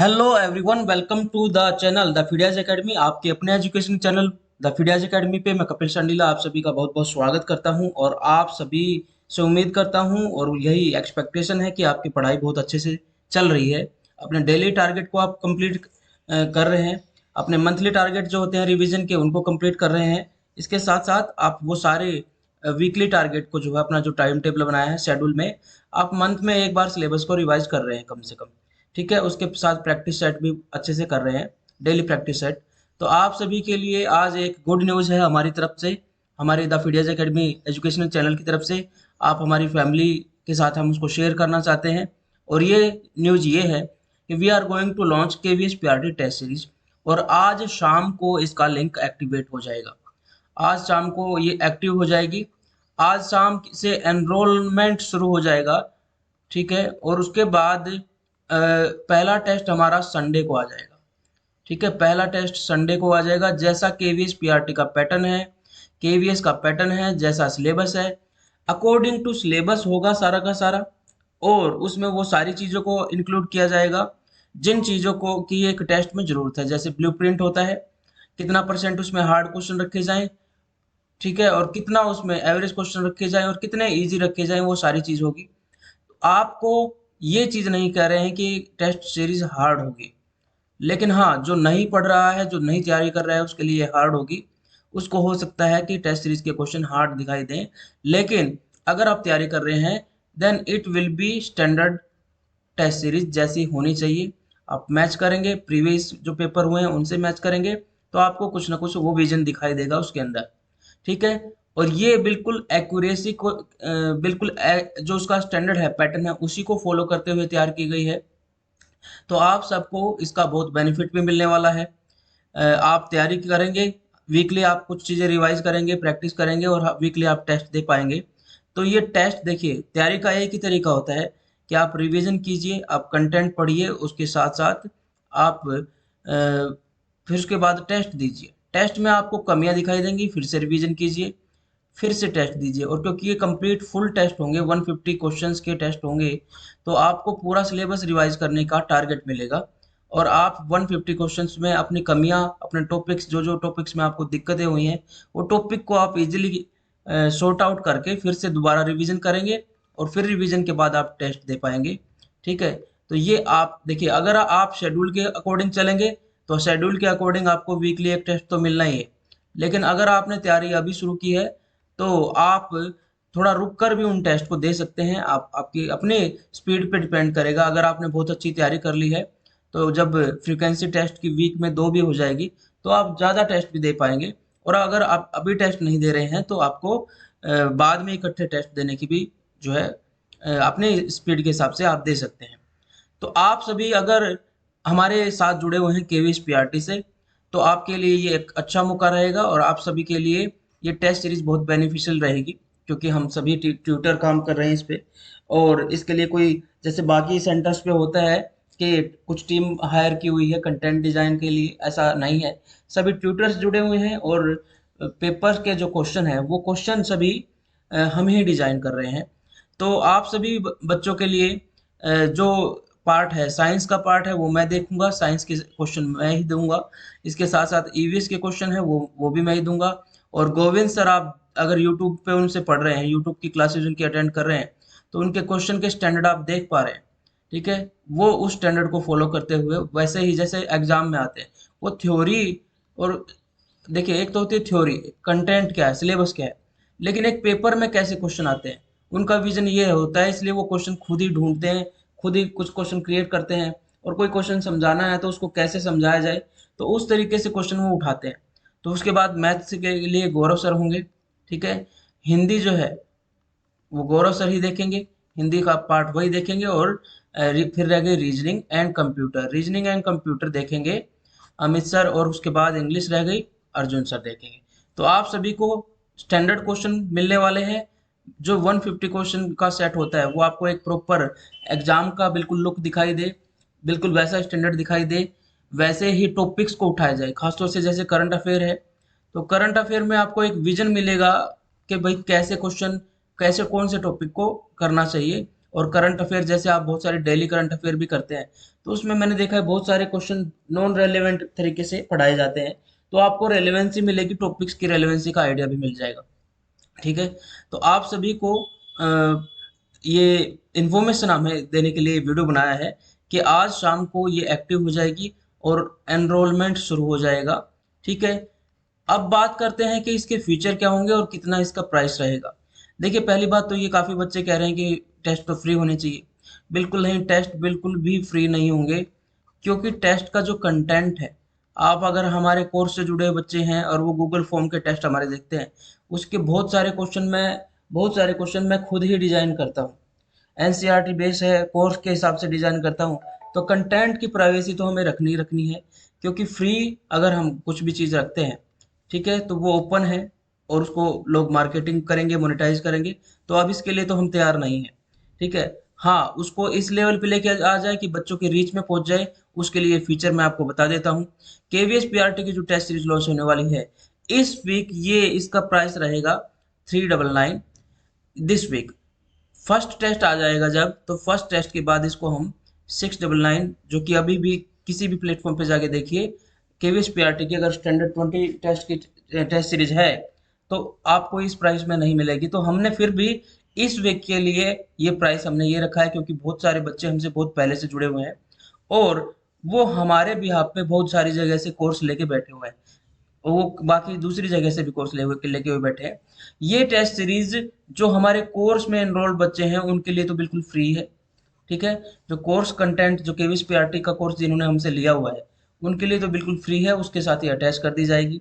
Hello everyone, welcome to the channel the Phidias academy. आपके अपने education channel the Phidias academy पे मैं कपिल संडीला आप सभी का बहुत बहुत स्वागत करता हूं और आप सभी से उम्मीद करता हूं और यही एक्सपेक्टेशन है कि आपकी पढ़ाई बहुत अच्छे से चल रही है। अपने डेली टारगेट को आप कंप्लीट कर रहे हैं। अपने मंथली टारगेट जो होते हैं रिवीजन के उनको कंप्लीट कर रहे हैं। इसके साथ साथ आप वो सारे वीकली टारगेट को जो है अपना जो टाइम टेबल बनाया है शेड्यूल में, आप मंथ में एक बार सिलेबस को रिवाइज कर रहे हैं कम से कम। ठीक है, उसके साथ प्रैक्टिस सेट भी अच्छे से कर रहे हैं, डेली प्रैक्टिस सेट। तो आप सभी के लिए आज एक गुड न्यूज़ है हमारी तरफ से, हमारे the Phidias academy educational channel की तरफ से। आप हमारी फैमिली के साथ हम उसको शेयर करना चाहते हैं। और ये न्यूज़ ये है कि we are going to launch KVS PRT test series. और आज शाम को इसका लिंक एक्टिवेट हो जाएगा। आज शाम को ये एक्टिव हो जाएगी। आज शाम से एनरोलमेंट शुरू हो जाएगा। ठीक है, और उसके बाद पहला टेस्ट हमारा संडे को आ जाएगा। ठीक है, पहला टेस्ट संडे को आ जाएगा। जैसा केवीएस पीआरटी का पैटर्न है, केवीएस का पैटर्न है, जैसा सिलेबस है, अकॉर्डिंग टू सिलेबस होगा सारा का सारा। और उसमें वो सारी चीज़ों को इंक्लूड किया जाएगा जिन चीज़ों को की एक टेस्ट में ज़रूरत है। जैसे ब्लूप्रिंट होता है, कितना परसेंट उसमें हार्ड क्वेश्चन रखे जाएं, ठीक है, और कितना उसमें एवरेज क्वेश्चन रखे जाएं और कितने इजी रखे जाएं, वो सारी चीज़ होगी। आपको ये चीज़ नहीं कह रहे हैं कि टेस्ट सीरीज हार्ड होगी, लेकिन हाँ, जो नहीं पढ़ रहा है, जो नहीं तैयारी कर रहा है, उसके लिए हार्ड होगी। उसको हो सकता है कि टेस्ट सीरीज के क्वेश्चन हार्ड दिखाई दें, लेकिन अगर आप तैयारी कर रहे हैं then it will be standard test series जैसी होनी चाहिए। आप मैच करेंगे, प्रीवियस जो पेपर हुए हैं उनसे मैच करेंगे, तो आपको कुछ ना कुछ वो विजन दिखाई देगा उसके अंदर। ठीक है, और ये बिल्कुल एक्यूरेसी को जो उसका स्टैंडर्ड है, पैटर्न है, उसी को फॉलो करते हुए तैयार की गई है। तो आप सबको इसका बहुत बेनिफिट भी मिलने वाला है। आप तैयारी करेंगे, वीकली आप कुछ चीज़ें रिवाइज करेंगे, प्रैक्टिस करेंगे और वीकली आप टेस्ट दे पाएंगे। तो ये टेस्ट देखिए, तैयारी का एक ही तरीका होता है कि आप रिवीजन कीजिए, आप कंटेंट पढ़िए, उसके साथ साथ आप फिर उसके बाद टेस्ट दीजिए। टेस्ट में आपको कमियां दिखाई देंगी, फिर से रिवीजन कीजिए, फिर से टेस्ट दीजिए। और क्योंकि ये कंप्लीट फुल टेस्ट होंगे, 150 क्वेश्चंस के टेस्ट होंगे, तो आपको पूरा सिलेबस रिवाइज करने का टारगेट मिलेगा। और आप 150 क्वेश्चंस में अपनी कमियां, अपने टॉपिक्स, जो जो टॉपिक्स में आपको दिक्कतें हुई हैं, वो टॉपिक को आप इजीली सॉर्ट आउट करके फिर से दोबारा रिवीजन करेंगे और फिर रिवीजन के बाद आप टेस्ट दे पाएंगे। ठीक है, तो ये आप देखिए, अगर आप शेड्यूल के अकॉर्डिंग चलेंगे तो शेड्यूल के अकॉर्डिंग आपको वीकली एक टेस्ट तो मिलना ही है। लेकिन अगर आपने तैयारी अभी शुरू की है तो आप थोड़ा रुक कर भी उन टेस्ट को दे सकते हैं। आप आपकी अपने स्पीड पे डिपेंड करेगा। अगर आपने बहुत अच्छी तैयारी कर ली है तो जब फ्रीक्वेंसी टेस्ट की वीक में 2 भी हो जाएगी तो आप ज़्यादा टेस्ट भी दे पाएंगे। और अगर आप अभी टेस्ट नहीं दे रहे हैं तो आपको बाद में इकट्ठे टेस्ट देने की भी जो है अपने स्पीड के हिसाब से आप दे सकते हैं। तो आप सभी अगर हमारे साथ जुड़े हुए हैं केवीएस पीआरटी से, तो आपके लिए ये एक अच्छा मौका रहेगा और आप सभी के लिए ये टेस्ट सीरीज बहुत बेनिफिशियल रहेगी, क्योंकि हम सभी ट्यूटर काम कर रहे हैं इस पे। और इसके लिए कोई जैसे बाकी सेंटर्स पे होता है कि कुछ टीम हायर की हुई है कंटेंट डिजाइन के लिए, ऐसा नहीं है। सभी ट्यूटर्स जुड़े हुए हैं और पेपर के जो क्वेश्चन है वो क्वेश्चन सभी हम ही डिजाइन कर रहे हैं। तो आप सभी बच्चों के लिए जो पार्ट है, साइंस का पार्ट है, वो मैं देखूंगा, साइंस के क्वेश्चन मैं ही दूंगा। इसके साथ साथ ईवीएस के क्वेश्चन है वो भी मैं ही दूंगा। और गोविंद सर, आप अगर यूट्यूब पे उनसे पढ़ रहे हैं, यूट्यूब की क्लासेज उनकी अटेंड कर रहे हैं, तो उनके क्वेश्चन के स्टैंडर्ड आप देख पा रहे हैं। ठीक है, वो उस स्टैंडर्ड को फॉलो करते हुए वैसे ही जैसे एग्जाम में आते हैं, वो थ्योरी। और देखिए, एक तो होती है थ्योरी, कंटेंट क्या है, सिलेबस क्या है, लेकिन एक पेपर में कैसे क्वेश्चन आते हैं, उनका विजन ये होता है। इसलिए वो क्वेश्चन खुद ही ढूंढते हैं, खुद ही कुछ क्वेश्चन क्रिएट करते हैं। और कोई क्वेश्चन समझाना है तो उसको कैसे समझाया जाए, तो उस तरीके से क्वेश्चन वो उठाते हैं। तो उसके बाद मैथ्स के लिए गौरव सर होंगे। ठीक है, हिंदी जो है वो गौरव सर ही देखेंगे, हिंदी का पार्ट वही देखेंगे। और फिर रह गई reasoning and computer, reasoning and computer देखेंगे अमित सर। और उसके बाद इंग्लिश रह गई, अर्जुन सर देखेंगे। तो आप सभी को स्टैंडर्ड क्वेश्चन मिलने वाले हैं। जो 150 क्वेश्चन का सेट होता है वो आपको एक प्रॉपर एग्जाम का बिल्कुल लुक दिखाई दे, बिल्कुल वैसा स्टैंडर्ड दिखाई दे, वैसे ही टॉपिक्स को उठाया जाए। खासतौर से जैसे करंट अफेयर है, तो करंट अफेयर में आपको एक विजन मिलेगा कि भाई कैसे क्वेश्चन, कैसे कौन से टॉपिक को करना चाहिए। और करंट अफेयर जैसे आप बहुत सारे डेली करंट अफेयर भी करते हैं, तो उसमें मैंने देखा है बहुत सारे क्वेश्चन नॉन रेलेवेंट तरीके से पढ़ाए जाते हैं। तो आपको रेलेवेंसी मिलेगी, टॉपिक्स की रेलेवेंसी का आइडिया भी मिल जाएगा। ठीक है। तो आप सभी को ये इन्फॉर्मेशन हमें देने के लिए वीडियो बनाया है कि आज शाम को ये एक्टिव हो जाएगी और एनरोलमेंट शुरू हो जाएगा। ठीक है। अब बात करते हैं कि इसके फीचर क्या होंगे और कितना इसका प्राइस रहेगा। देखिए, पहली बात तो ये काफ़ी बच्चे कह रहे हैं कि टेस्ट तो फ्री होने चाहिए। बिल्कुल नहीं, टेस्ट बिल्कुल भी फ्री नहीं होंगे, क्योंकि टेस्ट का जो कंटेंट है, आप अगर हमारे कोर्स से जुड़े बच्चे हैं और वो गूगल फॉर्म के टेस्ट हमारे देखते हैं, उसके बहुत सारे क्वेश्चन मैं खुद ही डिज़ाइन करता हूँ। एनसीईआरटी बेस है, कोर्स के हिसाब से डिज़ाइन करता हूँ। तो कंटेंट की प्राइवेसी तो हमें रखनी ही रखनी है, क्योंकि फ्री अगर हम कुछ भी चीज़ रखते हैं, ठीक है, तो वो ओपन है और उसको लोग मार्केटिंग करेंगे, मोनेटाइज करेंगे। तो अब इसके लिए तो हम तैयार नहीं हैं। ठीक है। हाँ, उसको इस लेवल पे लेके आ जाए कि बच्चों की रीच में पहुंच जाए, उसके लिए फीचर मैं आपको बता देता हूँ। केवीएस पीआरटी की जो टेस्ट सीरीज लॉन्च होने वाली है इस वीक, ये इसका प्राइस रहेगा 399 दिस वीक। फर्स्ट टेस्ट आ जाएगा जब, तो फर्स्ट टेस्ट के बाद इसको हम 699, जो कि अभी भी किसी भी प्लेटफॉर्म पे जाके देखिए, केवीएस पीआरटी की अगर स्टैंडर्ड 20 टेस्ट की टेस्ट सीरीज है, तो आपको इस प्राइस में नहीं मिलेगी। तो हमने फिर भी इस वीक के लिए ये प्राइस हमने ये रखा है, क्योंकि बहुत सारे बच्चे हमसे बहुत पहले से जुड़े हुए हैं और वो हमारे बिहाफ पे बहुत सारी जगह से कोर्स लेके बैठे हुए हैं। वो बाकी दूसरी जगह से भी कोर्स लेके हुए बैठे हैं। ये टेस्ट सीरीज जो हमारे कोर्स में एनरोल्ड बच्चे हैं उनके लिए तो बिल्कुल फ्री है। ठीक है। जो कोर्स कंटेंट जो केवीएस पीआरटी का कोर्स जिन्होंने हमसे लिया हुआ है, उनके लिए तो बिल्कुल फ्री है, उसके साथ ही अटैच कर दी जाएगी।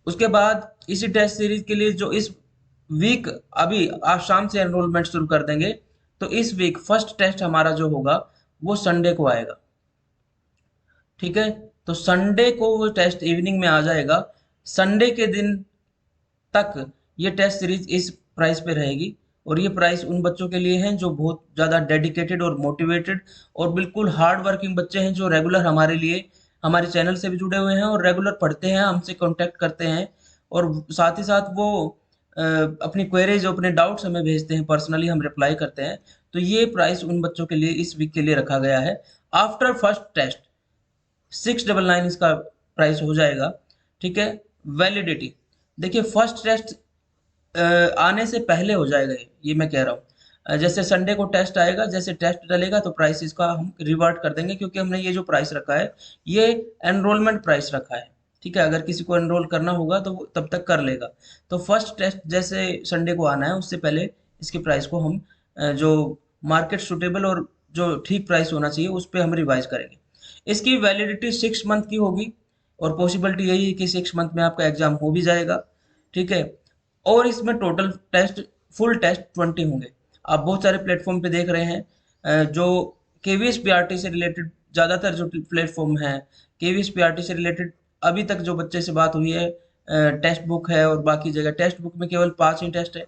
उसके बाद इसी टेस्ट सीरीज के लिए जो इस वीक, अभी आज शाम से एनरोलमेंट शुरू कर देंगे, तो इस वीक फर्स्ट टेस्ट हमारा जो होगा वो संडे को आएगा। ठीक है। तो संडे को वो टेस्ट इवनिंग में आ जाएगा। संडे के दिन तक ये टेस्ट सीरीज इस प्राइस पे रहेगी, और ये प्राइस उन बच्चों के लिए है जो बहुत ज़्यादा डेडिकेटेड और मोटिवेटेड और बिल्कुल हार्ड वर्किंग बच्चे हैं, जो रेगुलर हमारे लिए हमारे चैनल से भी जुड़े हुए हैं और रेगुलर पढ़ते हैं, हमसे कांटेक्ट करते हैं, और साथ ही साथ वो अपनी क्वेरीज, अपने डाउट्स हमें भेजते हैं, पर्सनली हम रिप्लाई करते हैं। तो ये प्राइस उन बच्चों के लिए इस वीक के लिए रखा गया है। आफ्टर फर्स्ट टेस्ट 699 इसका प्राइस हो जाएगा। ठीक है। वैलिडिटी, देखिए फर्स्ट टेस्ट आने से पहले हो जाएगा ये मैं कह रहा हूँ। जैसे संडे को टेस्ट आएगा, जैसे टेस्ट डलेगा तो प्राइस इसका हम रिवर्ट कर देंगे, क्योंकि हमने ये जो प्राइस रखा है ये एनरोलमेंट प्राइस रखा है। ठीक है। अगर किसी को एनरोल करना होगा तो वो तब तक कर लेगा। तो फर्स्ट टेस्ट जैसे संडे को आना है, उससे पहले इसके प्राइस को हम जो मार्केट सुटेबल और जो ठीक प्राइस होना चाहिए उस पर हम रिवाइज करेंगे। इसकी वैलिडिटी 6 मंथ की होगी, और पॉसिबिलिटी यही है कि 6 मंथ में आपका एग्जाम हो भी जाएगा। ठीक है। और इसमें टोटल टेस्ट, फुल टेस्ट 20 होंगे। आप बहुत सारे प्लेटफॉर्म पे देख रहे हैं जो केवीएस पीआरटी से रिलेटेड, ज़्यादातर जो प्लेटफॉर्म है केवीएस पीआरटी से रिलेटेड, अभी तक जो बच्चे से बात हुई है, टेक्स्ट बुक है और बाकी जगह टेक्स्ट बुक में केवल 5 ही टेस्ट है,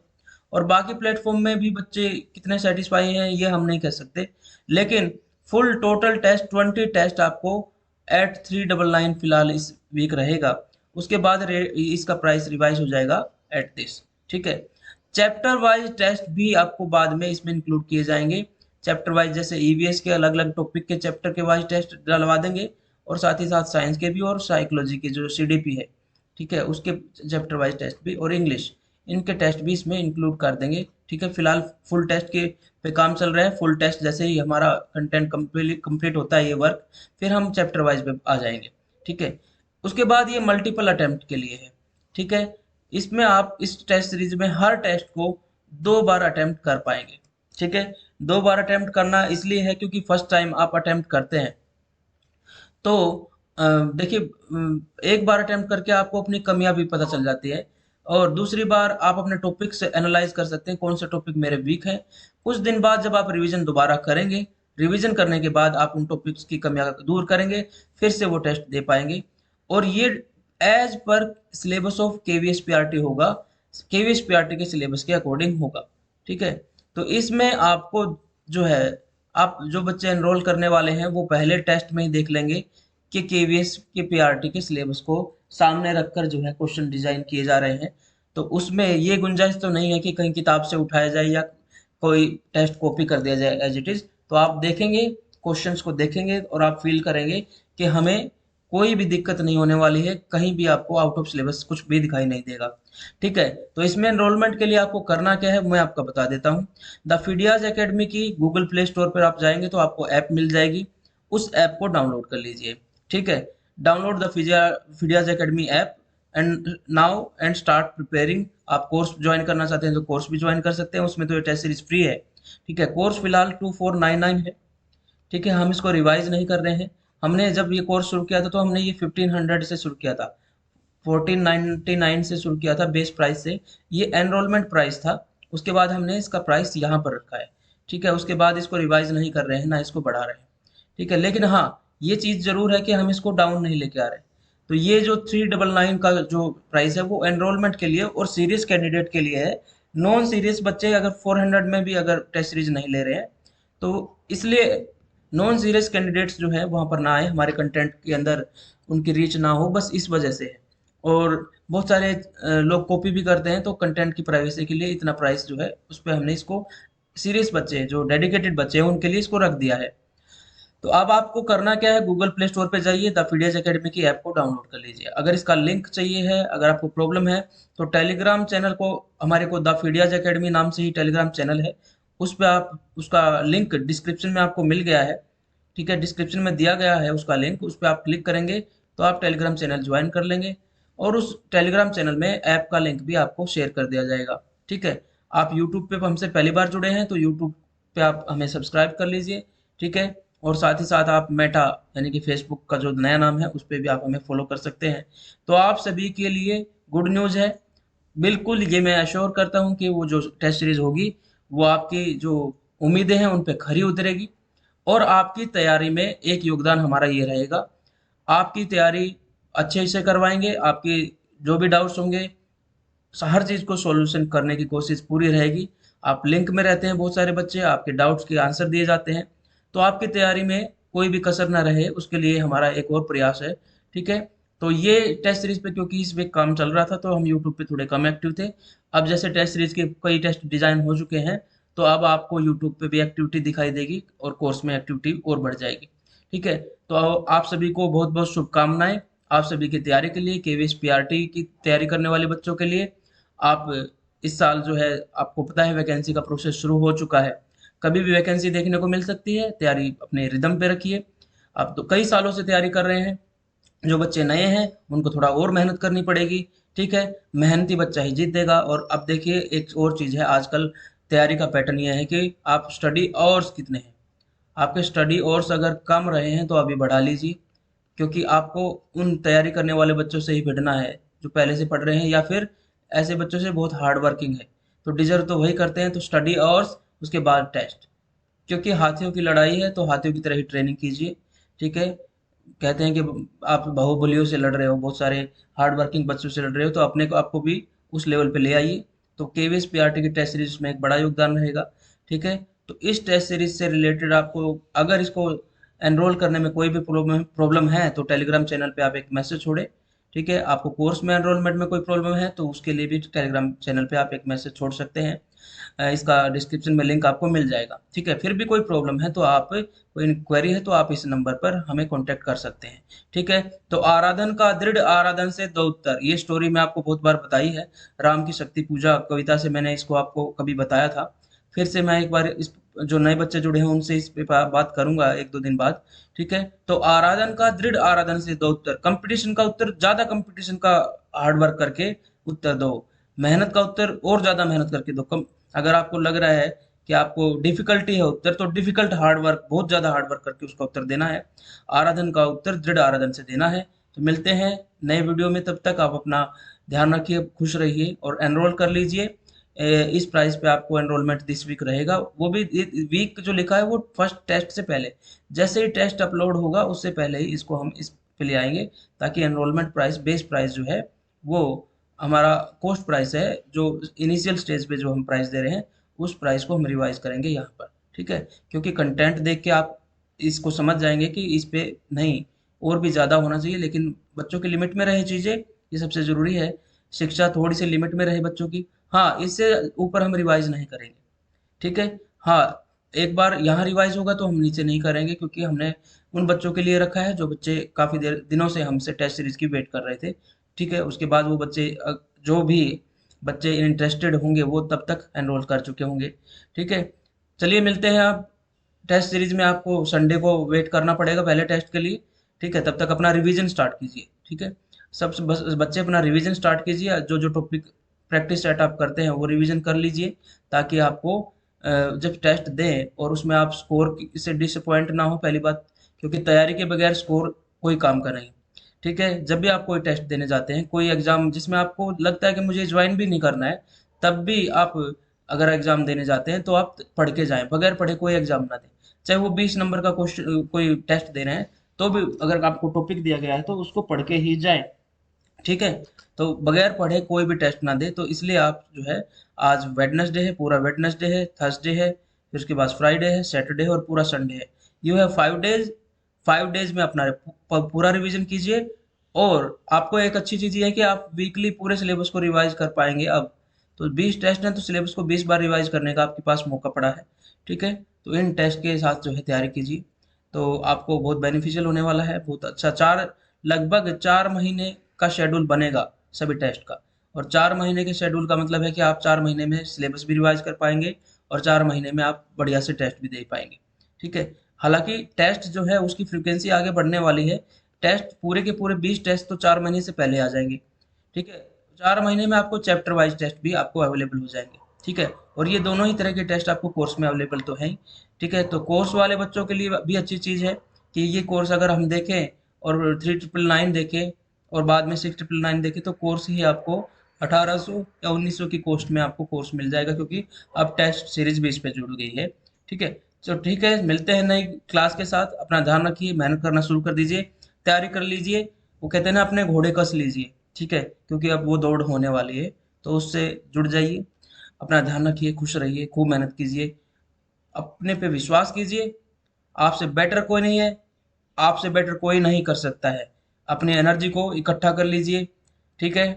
और बाकी प्लेटफॉर्म में भी बच्चे कितने सेटिस्फाई हैं ये हम नहीं कह सकते। लेकिन फुल टोटल टेस्ट 20 टेस्ट आपको एट 399 फिलहाल इस वीक रहेगा। उसके बाद इसका प्राइस रिवाइज हो जाएगा एट दिस। ठीक है। चैप्टर वाइज टेस्ट भी आपको बाद में इसमें इंक्लूड किए जाएंगे। चैप्टर वाइज जैसे ईवीएस के अलग अलग टॉपिक के चैप्टर के वाइज टेस्ट डलवा देंगे, और साथ ही साथ साइंस के भी और साइकोलॉजी के जो सीडीपी है, ठीक है, उसके चैप्टर वाइज टेस्ट भी, और इंग्लिश, इनके टेस्ट भी इसमें इंक्लूड कर देंगे। ठीक है। फिलहाल फुल टेस्ट के पे काम चल रहा है। फुल टेस्ट जैसे ही हमारा कंटेंट कंप्लीट होता है ये वर्क, फिर हम चैप्टर वाइज पे आ जाएंगे। ठीक है। उसके बाद ये मल्टीपल अटेम्प्ट के लिए है। ठीक है। इसमें आप इस टेस्ट सीरीज में हर टेस्ट को 2 बार अटेम्प्ट कर पाएंगे। ठीक है। 2 बार अटेम्प्ट करना इसलिए है क्योंकि फर्स्ट टाइम आप अटेम्प्ट करते हैं तो देखिए, एक बार अटेम्प्ट करके आपको अपनी कमियां भी पता चल जाती है, और दूसरी बार आप अपने टॉपिक से एनालाइज कर सकते हैं कौन सा टॉपिक मेरे वीक है। कुछ दिन बाद जब आप रिवीजन दोबारा करेंगे, रिवीजन करने के बाद आप उन टॉपिक्स की कमियां दूर करेंगे, फिर से वो टेस्ट दे पाएंगे। और ये एज पर सिलेबस ऑफ केवीएस पीआरटी होगा, केवीएस पीआरटी के सिलेबस के अकॉर्डिंग होगा। ठीक है। तो इसमें आपको जो है, आप जो बच्चे एनरोल करने वाले हैं वो पहले टेस्ट में ही देख लेंगे कि केवीएस के पीआरटी के सिलेबस को सामने रखकर जो है क्वेश्चन डिजाइन किए जा रहे हैं। तो उसमें ये गुंजाइश तो नहीं है कि कहीं किताब से उठाया जाए या कोई टेस्ट कॉपी कर दिया जाए एज इट इज़, तो आप देखेंगे, क्वेश्चंस को देखेंगे और आप फील करेंगे कि हमें कोई भी दिक्कत नहीं होने वाली है, कहीं भी आपको आउट ऑफ सिलेबस कुछ भी दिखाई नहीं देगा। ठीक है, तो इसमें एनरोलमेंट के लिए आपको करना क्या है मैं आपको बता देता हूँ। द फीडियाज एकेडमी की गूगल प्ले स्टोर पर आप जाएंगे तो आपको ऐप मिल जाएगी, उस ऐप को डाउनलोड कर लीजिए। ठीक है, download the Phidias academy app and now and start preparing. आप कोर्स ज्वाइन करना चाहते हैं तो कोर्स भी ज्वाइन कर सकते हैं, उसमें तो ये टेस्ट सीरीज फ्री है। ठीक है, कोर्स फिलहाल 2499 है। ठीक है, हम इसको रिवाइज नहीं कर रहे हैं। हमने जब ये कोर्स शुरू किया था तो हमने ये 1500 से शुरू किया था, 1499 से शुरू किया था बेस प्राइस से। ये एनरोलमेंट प्राइस था, उसके बाद हमने इसका प्राइस यहाँ पर रखा है। ठीक है, उसके बाद इसको रिवाइज नहीं कर रहे हैं, ना इसको बढ़ा रहे हैं। ठीक है, लेकिन हाँ, ये चीज़ ज़रूर है कि हम इसको डाउन नहीं लेके आ रहे। तो ये जो 399 का जो प्राइस है वो एनरोलमेंट के लिए और सीरियस कैंडिडेट के लिए है। नॉन सीरियस बच्चे अगर 400 में भी अगर टेस्ट सीरीज नहीं ले रहे हैं तो इसलिए नॉन सीरियस कैंडिडेट्स जो है वहाँ पर ना आए, हमारे कंटेंट के अंदर उनकी रीच ना हो, बस इस वजह से है। और बहुत सारे लोग कॉपी भी करते हैं, तो कंटेंट की प्राइवेसी के लिए इतना प्राइस जो है उस पर हमने इसको सीरियस बच्चे जो डेडिकेटेड बच्चे हैं उनके लिए इसको रख दिया है। तो अब आपको करना क्या है, गूगल प्ले स्टोर पे जाइए, द फीडियाज एकेडमी की ऐप को डाउनलोड कर लीजिए। अगर इसका लिंक चाहिए है, अगर आपको प्रॉब्लम है तो टेलीग्राम चैनल को, हमारे को द फीडियाज एकेडमी नाम से ही टेलीग्राम चैनल है, उस पर आप, उसका लिंक डिस्क्रिप्शन में आपको मिल गया है। ठीक है, डिस्क्रिप्शन में दिया गया है उसका लिंक, उस पर आप क्लिक करेंगे तो आप टेलीग्राम चैनल ज्वाइन कर लेंगे और उस टेलीग्राम चैनल में ऐप का लिंक भी आपको शेयर कर दिया जाएगा। ठीक है, आप यूट्यूब पे हमसे पहली बार जुड़े हैं तो यूट्यूब पे आप हमें सब्सक्राइब कर लीजिए। ठीक है, और साथ ही साथ आप मेटा यानी कि फेसबुक का जो नया नाम है उस पर भी आप हमें फॉलो कर सकते हैं। तो आप सभी के लिए गुड न्यूज़ है, बिल्कुल ये मैं अश्योर करता हूँ कि वो जो टेस्ट सीरीज होगी वो आपकी जो उम्मीदें हैं उन पे खरी उतरेगी। और आपकी तैयारी में एक योगदान हमारा ये रहेगा, आपकी तैयारी अच्छे से करवाएंगे, आपकी जो भी डाउट्स होंगे हर चीज़ को सॉल्यूशन करने की कोशिश पूरी रहेगी। आप लिंक में रहते हैं, बहुत सारे बच्चे आपके डाउट्स के आंसर दिए जाते हैं, तो आपकी तैयारी में कोई भी कसर ना रहे उसके लिए हमारा एक और प्रयास है। ठीक है, तो ये टेस्ट सीरीज पे क्योंकि इस वीक काम चल रहा था तो हम यूट्यूब पे थोड़े कम एक्टिव थे। अब जैसे टेस्ट सीरीज के कई टेस्ट डिजाइन हो चुके हैं तो अब आपको यूट्यूब पे भी एक्टिविटी दिखाई देगी और कोर्स में एक्टिविटी और बढ़ जाएगी। ठीक है, तो आप सभी को बहुत बहुत शुभकामनाएं, आप सभी की तैयारी के लिए, केवीएस पीआरटी की तैयारी करने वाले बच्चों के लिए। आप इस साल जो है, आपको पता है वैकेंसी का प्रोसेस शुरू हो चुका है, कभी भी वैकेंसी देखने को मिल सकती है, तैयारी अपने रिदम पे रखिए। आप तो कई सालों से तैयारी कर रहे हैं, जो बच्चे नए हैं उनको थोड़ा और मेहनत करनी पड़ेगी। ठीक है, मेहनती बच्चा ही जीतेगा। और अब देखिए एक और चीज़ है, आजकल तैयारी का पैटर्न ये है कि आप स्टडी आवर्स कितने हैं, आपके स्टडी आवर्स अगर कम रहे हैं तो अभी बढ़ा लीजिए, क्योंकि आपको उन तैयारी करने वाले बच्चों से ही भिड़ना है जो पहले से पढ़ रहे हैं, या फिर ऐसे बच्चों से बहुत हार्ड वर्किंग है तो डिजर्व तो वही करते हैं। तो स्टडी आवर्स, उसके बाद टेस्ट, क्योंकि हाथियों की लड़ाई है तो हाथियों की तरह ही ट्रेनिंग कीजिए। ठीक है, कहते हैं कि आप बाहुबलियों से लड़ रहे हो, बहुत सारे हार्ड वर्किंग बच्चों से लड़ रहे हो, तो अपने को आपको भी उस लेवल पे ले आइए। तो केवीएस पीआरटी की टेस्ट सीरीज में एक बड़ा योगदान रहेगा। ठीक है, तो इस टेस्ट सीरीज से रिलेटेड आपको अगर इसको एनरोल करने में कोई भी प्रॉब्लम है तो टेलीग्राम चैनल पे आप एक मैसेज छोड़े। ठीक है, आपको कोर्स में एनरोलमेंट में कोई प्रॉब्लम है तो उसके लिए भी टेलीग्राम चैनल पे आप एक मैसेज छोड़ सकते हैं। इसका डिस्क्रिप्शन में लिंक आपको मिल जाएगा। ठीक है, फिर भी कोई प्रॉब्लम है तो आप, कोई इंक्वायरी है तो आप इस नंबर पर हमें कांटेक्ट कर सकते हैं। ठीक है, तो आराधन का दृढ़ आराधन से दो उत्तर, ये स्टोरी मैं आपको बहुत बार बताई है, राम की शक्ति पूजा कविता से मैंने इसको आपको कभी बताया था। फिर से मैं एक बार इस, जो नए बच्चे जुड़े हैं उनसे इस पे बात करूंगा एक दो दिन बाद। ठीक है, तो आराधन का दृढ़ आराधन से दो उत्तर, कंपटीशन का उत्तर ज्यादा कंपटीशन का हार्ड वर्क करके उत्तर दो, मेहनत का उत्तर और ज्यादा मेहनत करके दो। कम, अगर आपको लग रहा है कि आपको डिफिकल्टी है उत्तर, तो डिफिकल्ट हार्ड वर्क, बहुत ज्यादा हार्ड वर्क करके उसका उत्तर देना है। आराधन का उत्तर दृढ़ आराधन से देना है। तो मिलते हैं नए वीडियो में, तब तक आप अपना ध्यान रखिए, खुश रहिए और एनरोल कर लीजिए। इस प्राइस पे आपको एनरोलमेंट दिस वीक रहेगा, वो भी वीक जो लिखा है वो फर्स्ट टेस्ट से पहले, जैसे ही टेस्ट अपलोड होगा उससे पहले ही इसको हम इस पे ले आएंगे, ताकि एनरोलमेंट प्राइस, बेस प्राइस जो है वो हमारा कॉस्ट प्राइस है, जो इनिशियल स्टेज पे जो हम प्राइस दे रहे हैं उस प्राइस को हम रिवाइज करेंगे यहाँ पर। ठीक है, क्योंकि कंटेंट देख के आप इसको समझ जाएंगे कि इस पे नहीं, और भी ज़्यादा होना चाहिए, लेकिन बच्चों की लिमिट में रहे चीज़ें, ये सबसे ज़रूरी है। शिक्षा थोड़ी सी लिमिट में रहे बच्चों की, हाँ, इससे ऊपर हम रिवाइज नहीं करेंगे। ठीक है। हाँ, एक बार यहाँ रिवाइज होगा तो हम नीचे नहीं करेंगे, क्योंकि हमने उन बच्चों के लिए रखा है जो बच्चे काफ़ी देर दिनों से हमसे टेस्ट सीरीज की वेट कर रहे थे। ठीक है, उसके बाद वो बच्चे जो भी बच्चे इंटरेस्टेड होंगे वो तब तक एनरोल कर चुके होंगे। ठीक है, चलिए मिलते हैं। आप टेस्ट सीरीज में आपको संडे को वेट करना पड़ेगा पहले टेस्ट के लिए। ठीक है, तब तक अपना रिवीजन स्टार्ट कीजिए। ठीक है, सब बच्चे अपना रिवीजन स्टार्ट कीजिए, जो जो टॉपिक प्रैक्टिस सेट आप करते हैं वो रिवीजन कर लीजिए, ताकि आपको जब टेस्ट दें और उसमें आप स्कोर से डिसअपॉइंट ना हो, पहली बात, क्योंकि तैयारी के बगैर स्कोर कोई काम का नहीं। ठीक है, जब भी आप कोई टेस्ट देने जाते हैं, कोई एग्जाम जिसमें आपको लगता है कि मुझे ज्वाइन भी नहीं करना है, तब भी आप अगर एग्जाम देने जाते हैं तो आप पढ़ के जाएं, बगैर पढ़े कोई एग्जाम ना दें। चाहे वो 20 नंबर का क्वेश्चन कोई टेस्ट दे रहे हैं, तो भी अगर आपको टॉपिक दिया गया है तो उसको पढ़ के ही जाएं। ठीक है, तो बगैर पढ़े कोई भी टेस्ट ना दे। तो इसलिए आप जो है, आज वेडनेसडे है, पूरा वेडनेसडे है, थर्सडे है, फिर उसके बाद फ्राइडे है, सैटरडे है और पूरा संडे है। You have 5 days. 5 डेज में अपना पूरा रिवीजन कीजिए। और आपको एक अच्छी चीज़ ये है कि आप वीकली पूरे सिलेबस को रिवाइज कर पाएंगे अब। तो 20 टेस्ट हैं, तो सिलेबस को 20 बार रिवाइज करने का आपके पास मौका पड़ा है। ठीक है, तो इन टेस्ट के साथ जो है तैयारी कीजिए, तो आपको बहुत बेनिफिशियल होने वाला है। बहुत अच्छा, लगभग 4 महीने का शेड्यूल बनेगा सभी टेस्ट का। और 4 महीने के शेड्यूल का मतलब है कि आप 4 महीने में सिलेबस भी रिवाइज कर पाएंगे, और 4 महीने में आप बढ़िया से टेस्ट भी दे पाएंगे। ठीक है, हालांकि टेस्ट जो है उसकी फ्रिक्वेंसी आगे बढ़ने वाली है। टेस्ट पूरे के पूरे 20 टेस्ट तो 4 महीने से पहले आ जाएंगे। ठीक है, 4 महीने में आपको चैप्टर वाइज टेस्ट भी आपको अवेलेबल हो जाएंगे। ठीक है, और ये दोनों ही तरह के टेस्ट आपको कोर्स में अवेलेबल तो है ही। ठीक है, तो कोर्स वाले बच्चों के लिए भी अच्छी चीज़ है कि ये कोर्स अगर हम देखें और 3999 देखें और बाद में 6999 देखें, तो कोर्स ही आपको 1800 या 1900 की कॉस्ट में आपको कोर्स मिल जाएगा, क्योंकि अब टेस्ट सीरीज भी इस पे जुड़ गई है। ठीक है, तो ठीक है, मिलते हैं नई क्लास के साथ। अपना ध्यान रखिए, मेहनत करना शुरू कर दीजिए, तैयारी कर लीजिए। वो कहते हैं ना, अपने घोड़े कस लीजिए। ठीक है, क्योंकि अब वो दौड़ होने वाली है, तो उससे जुड़ जाइए। अपना ध्यान रखिए, खुश रहिए, खूब मेहनत कीजिए, अपने पे विश्वास कीजिए। आपसे बेटर कोई नहीं है, आपसे बेटर कोई नहीं कर सकता है। अपनी एनर्जी को इकट्ठा कर लीजिए। ठीक है,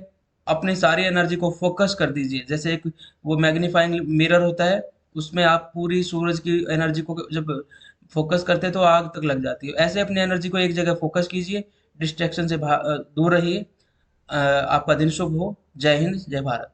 अपनी सारी एनर्जी को फोकस कर दीजिए, जैसे एक वो मैग्नीफाइंग मिरर होता है, उसमें आप पूरी सूरज की एनर्जी को जब फोकस करते हैं तो आग तक लग जाती है। ऐसे अपनी एनर्जी को एक जगह फोकस कीजिए, डिस्ट्रैक्शन से दूर रहिए। आपका दिन शुभ हो। जय हिंद, जय भारत।